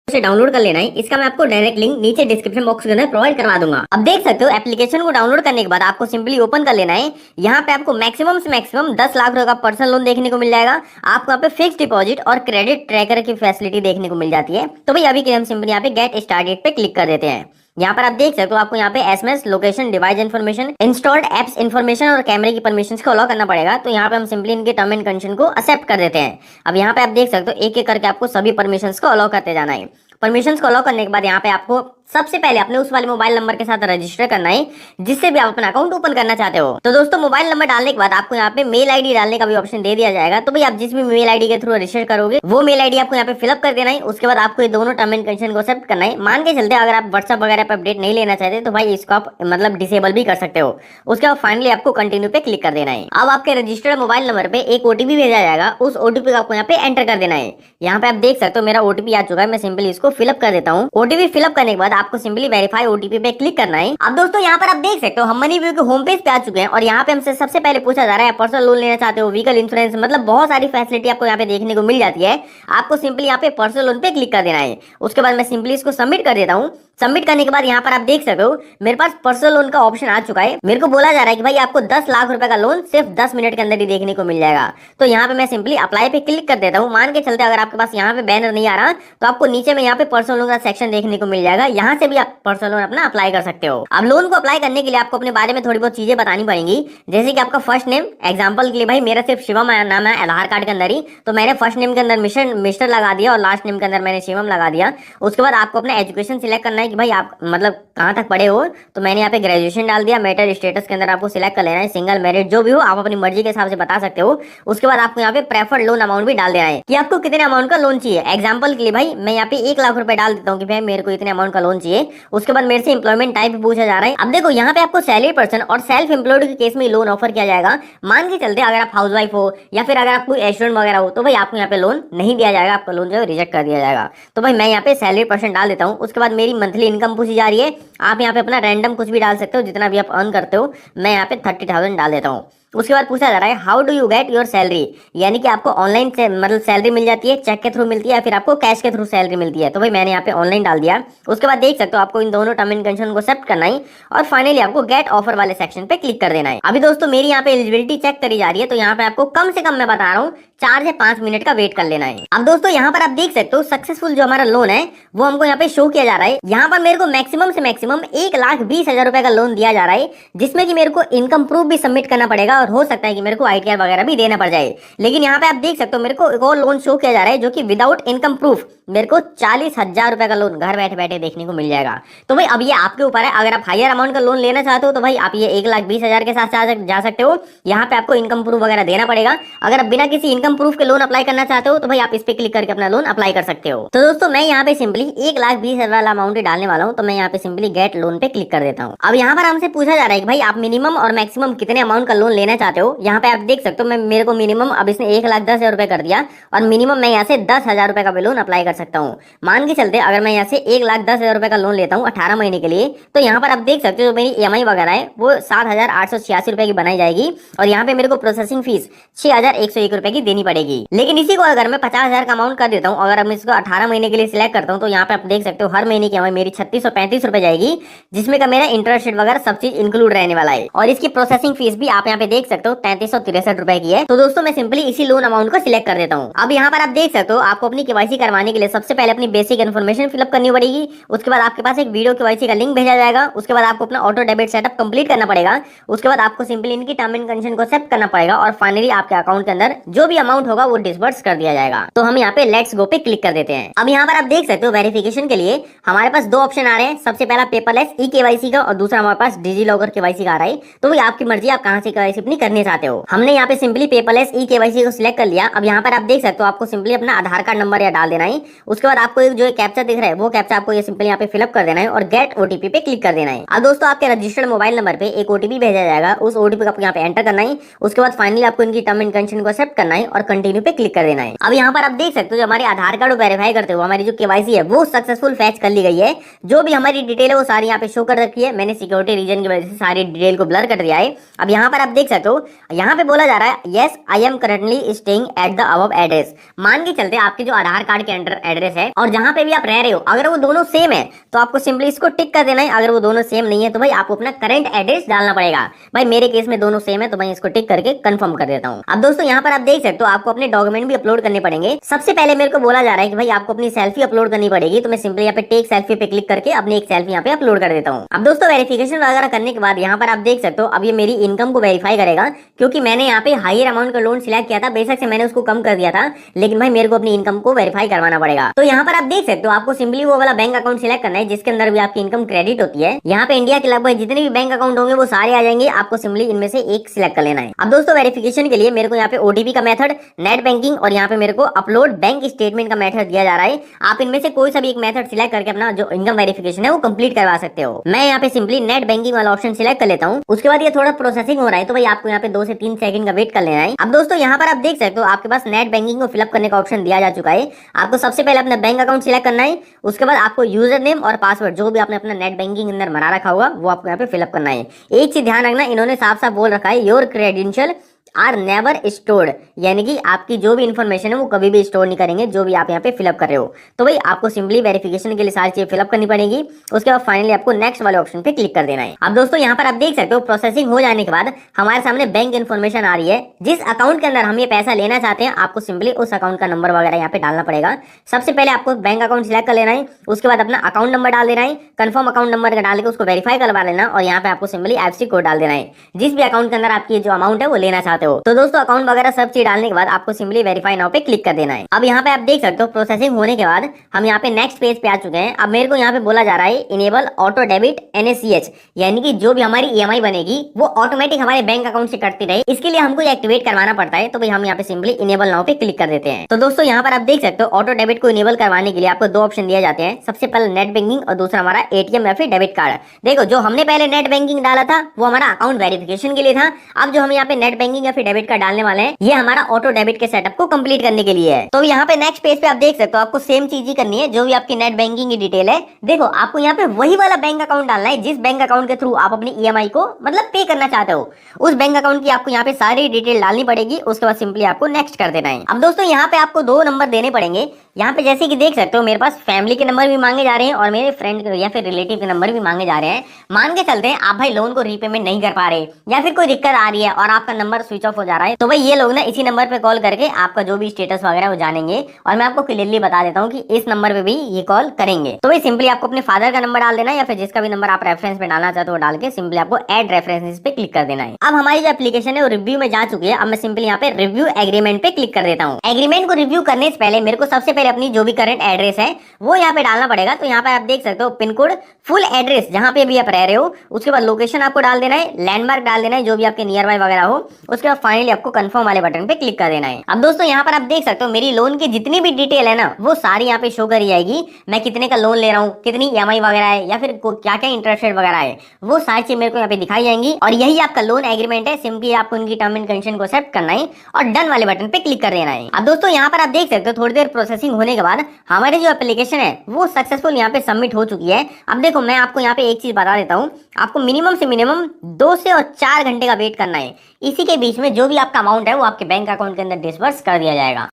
से डाउनलोड कर लेना है। इसका मैं आपको डायरेक्ट लिंक नीचे डिस्क्रिप्शन बॉक्स के अंदर प्रोवाइड करवा दूंगा। अब देख सकते हो एप्लीकेशन को डाउनलोड करने के बाद आपको सिंपली ओपन कर लेना है। यहाँ पे आपको मैक्सिमम से मैक्सिमम 10 लाख रुपए का पर्सनल लोन देखने को मिल जाएगा। आपको यहाँ पे फिक्स डिपॉजिट और क्रेडिट ट्रैकर की फैसिलिटी देखने को मिल जाती है। तो भाई अभी के लिए हम सिंपली यहाँ पे गेट स्टार्टेड पे क्लिक कर देते हैं। यहाँ पर आप देख सकते हो आपको यहाँ पे SMS, location, device information, installed apps information और कैमरे की परमिशंस को अलाउ करना पड़ेगा। तो यहाँ पे हम सिंपली इनके टर्म एंड कंडीशन को एक्सेप्ट कर देते हैं। अब यहाँ पे आप देख सकते हो एक एक करके आपको सभी परमिशंस को अलाउ करते जाना है। परमिशंस को अलाउ करने के बाद यहाँ पे आपको सबसे पहले अपने उस वाले मोबाइल नंबर के साथ रजिस्टर करना है जिससे भी आप अपना अकाउंट ओपन करना चाहते हो। तो दोस्तों मोबाइल नंबर डालने के बाद आपको यहाँ पे मेल आईडी डालने का भी ऑप्शन दे दिया जाएगा। तो भाई आप जिस भी मेल आईडी के थ्रू रजिस्टर करोगे वो मेल आईडी आपको यहाँ पे फिलअप कर देना है। उसके बाद आपको ये दोनों टर्म एंड कंडीशन को एक्सेप्ट करना है। मान के चलते अगर आप व्हाट्सएप वगैरह पर अपडेट नहीं लेना चाहते तो भाई इसको आप मतलब डिसेबल भी कर सकते हो। उसके बाद फाइनली आपको कंटिन्यू पे क्लिक कर देना है। अब आपके रजिस्टर्ड मोबाइल नंबर पे एक ओटीपी भेजा जाएगा। उस ओटीपी को आपको यहाँ पे एंटर कर देना है। यहाँ पे आप देख सकते हो मेरा ओटीपी आ चुका है। मैं सिंपली इसको फिलअप कर देता हूँ। ओटीपी फिलअप करने के बाद आपको सिंपली वेरीफाई ओटीपी पे क्लिक करना है। अब दोस्तों यहाँ पर आप देख सकते हो हम मनी व्यू के होम पेज पे आ चुके हैं और यहाँ पे हमसे सबसे पहले पूछा जा रहा है पर्सनल लोन लेना चाहते हो, व्हीकल इंश्योरेंस, मतलब बहुत सारी फैसिलिटी आपको यहाँ पे देखने को मिल जाती है। आपको सिंपली यहाँ पे पर्सनल लोन पे क्लिक कर देना है। उसके बाद मैं सिंपली इसको सबमिट कर देता हूँ। सबमिट करने के बाद यहाँ पर आप देख सकते हो मेरे पास पर्सनल लोन का ऑप्शन आ चुका है। मेरे को बोला जा रहा है कि भाई आपको 10 लाख रुपए का लोन सिर्फ 10 मिनट के अंदर ही देखने को मिल जाएगा। तो यहाँ पे मैं सिंपली अप्लाई पे क्लिक कर देता हूँ। मान के चलते अगर आपके पास यहाँ पे बैनर नहीं आ रहा तो आपको नीचे में यहाँ पे पर्सनल लोन का सेक्शन देखने को मिल जाएगा। यहाँ से भी आप पर्सनल लोन अपना अप्लाई कर सकते हो। अब लोन को अप्लाई करने के लिए आपको अपने बारे में थोड़ी बहुत चीजें बतानी पड़ेंगी, जैसे कि आपका फर्स्ट नेम। एग्जाम्पल के लिए भाई मेरा सिर्फ शिवम नाम है आधार कार्ड के अंदर ही, तो मैंने फर्स्ट नेम के अंदर मिस्टर लगा दिया और लास्ट नेम के अंदर मैंने शिवम लगा दिया। उसके बाद आपको अपना एजुकेशन सिलेक्ट करना है कि भाई आप मतलब कहाँ तक पढ़े हो। तो मैंने यहाँ पे ग्रेजुएशन डाल दिया। मैटर स्टेटस के अंदर आपको सिलेक्ट कर लेना है, सिंगल मैरिड जो भी हो आप अपनी मर्जी के हिसाब से बता सकते हो। उसके बाद आपको यहाँ पे प्रेफर्ड लोन अमाउंट भी डाल देना है कि आपको कितने अमाउंट का लोन चाहिए। एग्जाम्पल के लिए भाई मैं यहाँ पे 1 लाख रुपए डाल देता हूँ कि भाई मेरे को इतने अमाउंट का लोन चाहिए। उसके बाद मेरे से एम्प्लॉयमेंट टाइप पूछा जा रहा है। अब देखो यहाँ पे आपको सैलरी पर्सन और सेल्फ एम्प्लॉयड के केस में लोन ऑफर किया जाएगा। मान के चलते अगर आप हाउसवाइफ हो या फिर अगर आप कोई स्टूडेंट वगैरह हो तो भाई आपको यहाँ पे लोन नहीं दिया जाएगा, आपका लोन जो है रिजेक्ट कर दिया जाएगा। तो भाई मैं यहाँ पे सैलरी पर्सन डाल देता हूँ। उसके बाद मेरी मंथली इनकम पूछी जा रही है। आप यहाँ पे अपना रैंडम कुछ भी डाल सकते हो, जितना भी आप अर्न करते हो। मैं यहाँ पे 30,000 डाल देता हूँ। उसके बाद पूछा जा रहा है how do you get your salary, यानी कि आपको ऑनलाइन से मतलब सैलरी मिल जाती है, चेक के थ्रू मिलती है या फिर आपको कैश के थ्रू सैलरी मिलती है। तो भाई मैंने यहाँ पे ऑनलाइन डाल दिया। उसके बाद देख सकते हो आपको इन दोनों टर्म एंड कंडीशन को एक्सेप्ट करना है और फाइनली आपको गेट ऑफर वाले सेक्शन पे क्लिक कर देना है। अभी दोस्तों मेरी यहाँ पे एलिजिबिलिटी चेक करी जा रही है, तो यहाँ पे आपको कम से कम मैं बता रहा हूँ 4 से 5 मिनट का वेट कर लेना है। अब दोस्तों यहाँ पर आप देख सकते हो सक्सेसफुल जो हमारा लोन है वो हमको यहाँ पे शो किया जा रहा है। यहाँ पर मेरे को मैक्सिमम से मैक्सिमम 1,20,000 रुपए का लोन दिया जा रहा है, जिसमें कि मेरे को इनकम प्रूफ भी सबमिट करना पड़ेगा और हो सकता है कि मेरे को आईटीआर वगैरह भी देना पड़ जाए। लेकिन यहाँ पे आप देख सकते हो मेरे को एक और लोन शो किया जा रहा है जो कि विदाउट इनकम प्रूफ मेरे को 40,000 रुपए का लोन घर बैठे बैठे देखने को मिल जाएगा। तो भाई अब ये आपके ऊपर है। अगर आप हायर अमाउंट का लोन लेना चाहते हो तो भाई आप ये 1,20,000 के साथ जा सकते हो। यहाँ पे आपको इनकम प्रूफ वगैरह देना पड़ेगा। अगर आप बिना किसी इनकम प्रूफ के लोन अप्लाई करना चाहते हो तो भाई आप इस पे क्लिक करके अपना लोन अप्लाई कर सकते हो। तो दोस्तों मैं यहाँ पे सिंपली 1,20,000 वाला अमाउंट डालने वाला हूँ, तो मैं यहाँ पे सिंपली गेट लोन पे क्लिक कर देता हूँ। अब यहाँ पर हमसे पूछा जा रहा है कि भाई आप मिनिमम और मैक्सिमम कितने अमाउंट का लोन लेना चाहते हो। यहाँ पे आप देख सकते हो मेरे को मिनिमम अब इसने 1,10,000 रुपए कर दिया और मिनिमम मैं यहाँ से 10,000 रुपए का भी लोन अप्लाई कर सकता हूँ। मान के चलते अगर मैं यहाँ से 1,10,000 रुपए का लोन लेता हूँ 18 महीने के लिए, तो यहाँ पर आप देख सकते हो मेरी ईएमआई वगैरह है वो 7,886 रुपए की बनाई जाएगी और यहाँ पे मेरे को प्रोसेसिंग फीस 6,101 रुपए की देनी पड़ेगी। लेकिन इसी को अगर मैं 50,000 का अमाउंट कर देता हूँ, अगर मैं इसको 18 महीने के लिए सिलेक्ट करता हूँ, तो यहाँ पे आप देख सकते हो हर महीने की मेरी 3635 रुपए जाएगी, जिसमें का मेरा इंटरेस्ट वगैरह सब चीज इंक्लूड रहने वाला है। और इसकी प्रोसेसिंग फीस भी आप यहाँ पे देख सकते हो 3363 रुपए की है। तो दोस्तों मैं सिंपली इसी लोन अमाउंट को सिलेक्ट कर देता हूँ। अब यहाँ पर आप देख सकते हो आपको अपनी केवाईसी करवाने के लिए सबसे पहले अपनी बेसिक इन्फॉर्मेशन फिलअप करनी पड़ेगी। उसके बाद आपके पास एक वीडियो केवाईसी का लिंक भेजा जाएगा। उसके बाद आपको अपना ऑटो डेबिट सेटअप कंप्लीट करना पड़ेगा। उसके बाद आपको सिंपली इनकी टर्म एंड कंडीशन को एक्सेप्ट करना पड़ेगा और फाइनली आपके अकाउंट के अंदर जो भी अमाउंट होगा वो डिसबर्स कर दिया जाएगा। तो हम यहाँ पे लेट्स गो पे क्लिक कर देते हैं। अब यहाँ पर आप देख सकते हो वेरिफिकेशन के लिए हमारे पास 2 ऑप्शन आ रहे हैं। सबसे पहला पेपरलेस ई केवाईसी का और दूसरा हमारे पास डिजी लॉकर केवाईसी का आ रहा है। तो भाई आपकी मर्जी, आप कहाँ से केवाईसी अपनी करने चाहते हो। हमने यहाँ पे सिंपली पेपरलेस ई केवाईसी को सिलेक्ट कर लिया। अब यहाँ पर आप देख सकते हो आपको सिंपली अपना आधार कार्ड नंबर या डाल देना है। उसके बाद आपको जो कैप्चा दिख रहा है वो कैप्चा आपको ये सिंपली यहाँ पे फिलअप कर देना है और गेट ओटीपी पे क्लिक कर देना है। अब दोस्तों आपके रजिस्टर्ड मोबाइल नंबर पे एक ओटीपी भेजा जाएगा। उस ओटीपी को आपको यहाँ पे एंटर करना है। उसके बाद फाइनली आपको इनकी टर्म एंड कंडीशन को एक्सेप्ट करना है और कंटिन्यू पे क्लिक कर देना है। अब यहाँ पर आप देख सकते हो जो हमारे आधार कार्ड वेरीफाई करते हो हमारी जो केवाईसी है वो सक्सेसफुल फैच कर ली गई है। जो भी हमारी डिटेल है वो सारी यहाँ पे शो कर रखी है। मैंने सिक्योरिटी रीजन की वजह से सारी डिटेल को ब्लर कर दिया है। अब यहाँ पर आप देख सकते हो यहाँ पे बोला जा रहा है yes I am currently staying at the above address. मान के चलते आपके जो आधार कार्ड के एड्रेस है और जहाँ पे भी आप रह रहे हो अगर वो दोनों सेम है तो आपको सिंपली इसको टिक कर देना है। अगर वो दोनों सेम नहीं है तो भाई आपको अपना करंट एड्रेस डालना पड़ेगा। भाई मेरे केस में दोनों सेम है तो मैं इसको टिक करके कंफर्म कर देता हूँ। अब दोस्तों यहाँ पर आप देख सकते हो आपको अपने डॉक्यूमेंट भी अपलोड करने पड़ेंगे। सबसे पहले मेरे को बोला जा रहा है कि भाई आपको अपनी सेल्फी अपलोड करनी पड़ेगी, तो मैं सिंपली यहाँ पे टेक सेल्फी पे क्लिक करके अपनी एक सेल्फी यहाँ पे अपलोड कर देता हूँ। अब दोस्तों वेरिफिकेशन वगैरह करने के बाद यहाँ पर आप देख सकते हो अब ये मेरी इनकम को वेरीफाई करेगा, क्योंकि मैंने यहाँ पे हायर अमाउंट का लोन सिलेक्ट किया था। बेशक से मैंने उसको कम कर दिया था, लेकिन भाई मेरे को अपनी इनकम को वेरीफाई करवाना पड़ेगा। तो यहाँ पर आप देख सकते हो आपको सिंपली वो वाला बैंक अकाउंट सिलेक्ट करना है जिसके अंदर भी आपकी इनकम क्रेडिट होती है। यहाँ पे इंडिया के लगभग जितने भी बैंक अकाउंट होंगे वो सारे आ जाएंगे, आपको सिंपली इनमें से एक सिलेक्ट कर लेना है। अब दोस्तों वेरिफिकेशन के लिए मेरे को यहाँ पे ओटीपी का मेथड, नेट बैंकिंग और यहाँ पे मेरे को अपलोड बैंक स्टेटमेंट का मेथड दिया जा रहा है। आप इनमें से कोई सा भी एक मेथड सिलेक्ट करके अपना जो इनकम वेरिफिकेशन है वो कंप्लीट करवा सकते हो। मैं यहाँ पे सिंपली नेट बैंकिंग वाला ऑप्शन सिलेक्ट कर लेता हूँ। उसके बाद ये थोड़ा प्रोसेसिंग हो रहा है तो भाई आपको यहाँ पे 2 से 3 सेकंड का वेट कर लेना है। अब दोस्तों यहाँ पर आप देख सकते हो आपके पास नेट बैंकिंग को फिलअप करने का ऑप्शन दिया जा चुका है। आपको सबसे पहले अपना बैंक अकाउंट सिलेक्ट करना है, उसके बाद आपको यूजर नेम और पासवर्ड जो भी आपने अपना नेट बैंकिंग अंदर बना रखा होगा वो आपको यहाँ पे फिलअप करना है। एक चीज ध्यान रखना, इन्होंने साफ साफ बोल रखा है your credential are never stored, यानी कि आपकी जो भी इंफॉर्मेशन है वो कभी भी स्टोर नहीं करेंगे जो भी आप यहाँ पे फिलअप कर रहे हो। तो भाई आपको सिंपली वेरिफिकेशन के लिए सारी चीजें फिलअप करनी पड़ेगी। उसके बाद फाइनली आपको नेक्स्ट वाले ऑप्शन पे क्लिक कर देना है। अब दोस्तों यहाँ पर आप देख सकते हो प्रोसेसिंग हो जाने के बाद हमारे सामने बैंक इन्फॉर्मेशन आ रही है। जिस अकाउंट के अंदर हम ये पैसा लेना चाहते हैं आपको सिंपली उस अकाउंट का नंबर वगैरह यहाँ पे डालना पड़ेगा। सबसे पहले आपको बैंक अकाउंट सिलेक्ट कर लेना है, उसके बाद अपना अकाउंट नंबर डाल देना है, कंफर्म अकाउंट नंबर का डाल के उसको वेरीफाई करवा लेना और यहाँ पे आपको सिंपली एफसी कोड डाल देना है जिस भी अकाउंट के अंदर आपकी जो अमाउंट है वो लेना चाहते हो। तो दोस्तों अकाउंट वगैरह सब चीज डालने के बाद आपको सिंपली वेरीफाई नाउ पे क्लिक कर देना है। अब यहाँ पे आप देख सकते हो प्रोसेसिंग होने के बाद हम यहाँ पे नेक्स्ट पेज पे आ चुके हैं। अब मेरे को यहाँ पे बोला जा रहा है इनेबल ऑटो डेबिट NACH, यानी कि जो भी हमारी EMI बनेगी वो ऑटोमेटिक हमारे बैंक अकाउंट से कटती रहे, इसके लिए हमको एक्टिवेट करवाना पड़ता है। तो भाई हम यहाँ पे सिंपली इनेबल नाउ पे क्लिक कर देते हैं। तो दोस्तों यहाँ पर आप देख सकते हो ऑटो डेबिट को इनेबल करवाने के लिए आपको 2 ऑप्शन दिए जाते हैं। सबसे पहले नेट बैंकिंग और दूसरा हमारा ATM या फिर डेबिट कार्ड। देखो जो हमने पहले नेट बैंकिंग डाला था वो हमारा अकाउंट वेरिफिकेशन के लिए था। अब जो हम यहाँ पे नेट बैंकिंग या फिर डेबिट कार्ड डालने वाले हैं ये हमारा ऑटो डेबिट के सेटअप को कंप्लीट करने के लिए है। तो यहाँ पे नेक्स्ट पेज पे आप देख सकते हो आपको सेम चीज ही करनी है जो भी आपकी नेट बैंकिंग की डिटेल है। देखो आपको यहाँ पे वही वाला बैंक अकाउंट डालना है जिस बैंक अकाउंट के थ्रू आप अपनी EMI को मतलब पे करना चाहते हो। उस बैंक अकाउंट की आपको यहाँ पे सारी डिटेल डालनी पड़ेगी। उसके बाद सिंपली आपको नेक्स्ट कर देना है। अब दोस्तों यहाँ पे आपको 2 नंबर देने पड़ेंगे। यहाँ पे जैसे कि देख सकते हो मेरे पास फैमिली के नंबर भी मांगे जा रहे हैं और मेरे फ्रेंड या फिर रिलेटिव के नंबर भी मांगे जा रहे हैं। मान के चलते हैं आप भाई लोन को रीपेमेंट नहीं कर पा रहे या फिर कोई दिक्कत आ रही है और आपका नंबर स्विच ऑफ हो जा रहा है, तो भाई ये लोग ना इसी नंबर पे कॉल करके आपका जो भी स्टेटस वगैरह वो जानेंगे। और मैं आपको क्लियरली बता देता हूँ कि इस नंबर पे भी ये कॉल करेंगे। तो भाई सिंपली आपको अपने फादर का नंबर डाल देना है या फिर जिसका भी नंबर आप रेफरेंस में डालना चाहते हो डाल के सिंपली आपको ऐड रेफरेंसेस पे क्लिक कर देना है। अब हमारी जो एप्लीकेशन है वो रिव्यू में जा चुकी है। अब मैं सिंपली यहाँ पे रिव्यू एग्रीमेंट पे क्लिक कर देता हूँ। एग्रीमेंट को रिव्यू करने से पहले मेरे को सबसे पहले अपनी जो भी करंट एड्रेस है वो यहाँ पे डालना पड़ेगा। तो यहाँ पे आप देख सकते हो पिन कोड, फुल एड्रेस जहाँ पे भी आप रह रहे हो, उसके बाद लोकेशन आपको डाल देना है, लैंडमार्क डाल देना है जो भी आपके नियर बाय वगैरह हो। उसके बाद फाइनली आपको कंफर्म वाले बटन पे क्लिक कर देना है। अब दोस्तों यहाँ पर आप देख सकते हो मेरी लोन की जितनी भी डिटेल है ना वो सारी यहाँ पे शो करी जाएगी। मैं कितने का लोन ले रहा हूँ, कितनी EMI वगैरह है या फिर क्या क्या इंटरेस्ट रेट वगैरह है, वो सारी चीज मेरे को यहाँ पे दिखाई जाएंगी। और यही आपका लोन एग्रीमेंट है। सिंपली आपको उनकी टर्म एंड कंडीशन को एक्सेप्ट करना है और डन वाले बटन पे क्लिक कर देना है। अब दोस्तों यहाँ पर आप देख सकते हो थोड़ी देर प्रोसेसिंग होने के बाद हमारी जो एप्लीकेशन है वो सक्सेसफुल यहाँ पे सबमिट हो चुकी है। अब देखो मैं आपको यहाँ पे एक चीज बता देता हूँ, आपको मिनिमम से मिनिमम 2 से और 4 घंटे का वेट करना है। इसी के बीच में जो भी आपका अमाउंट है वो आपके बैंक अकाउंट के अंदर डिस्बर्स कर दिया जाएगा।